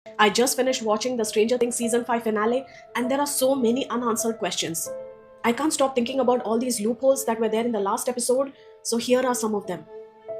I just finished watching the Stranger Things season 5 finale, and there are so many unanswered questions. I can't stop thinking about all these loopholes that were there in the last episode, so here are some of them.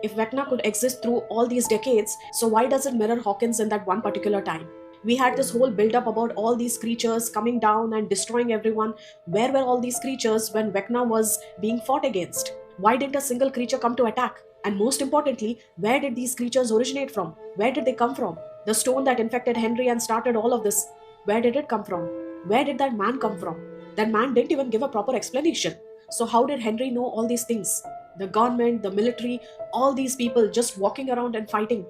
If Vecna could exist through all these decades, so why does it mirror Hawkins in that one particular time? We had this whole build up about all these creatures coming down and destroying everyone. Where were all these creatures when Vecna was being fought against? Why didn't a single creature come to attack? And most importantly, where did these creatures originate from? Where did they come from? The stone that infected Henry and started all of this, where did it come from? Where did that man come from? That man didn't even give a proper explanation. So, how did Henry know all these things? The government, the military, all these people just walking around and fighting.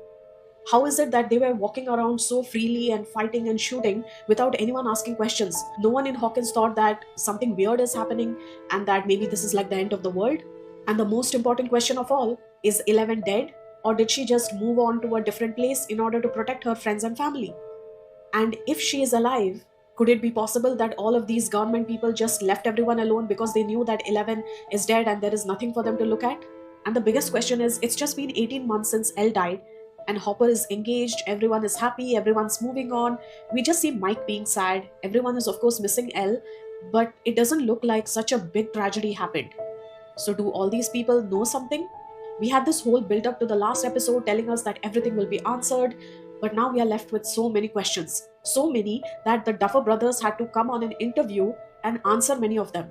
How is it that they were walking around so freely and fighting and shooting without anyone asking questions? No one in Hawkins thought that something weird is happening and that maybe this is like the end of the world? And the most important question of all, is Eleven dead? Or did she just move on to a different place in order to protect her friends and family? And if she is alive, could it be possible that all of these government people just left everyone alone because they knew that Eleven is dead and there is nothing for them to look at? And the biggest question is, it's just been 18 months since Elle died, and Hopper is engaged, everyone is happy, everyone's moving on. We just see Mike being sad, everyone is, of course, missing Elle, but it doesn't look like such a big tragedy happened. So, do all these people know something? We had this whole build up to the last episode telling us that everything will be answered, but now we are left with so many questions. So many that the Duffer brothers had to come on an interview and answer many of them.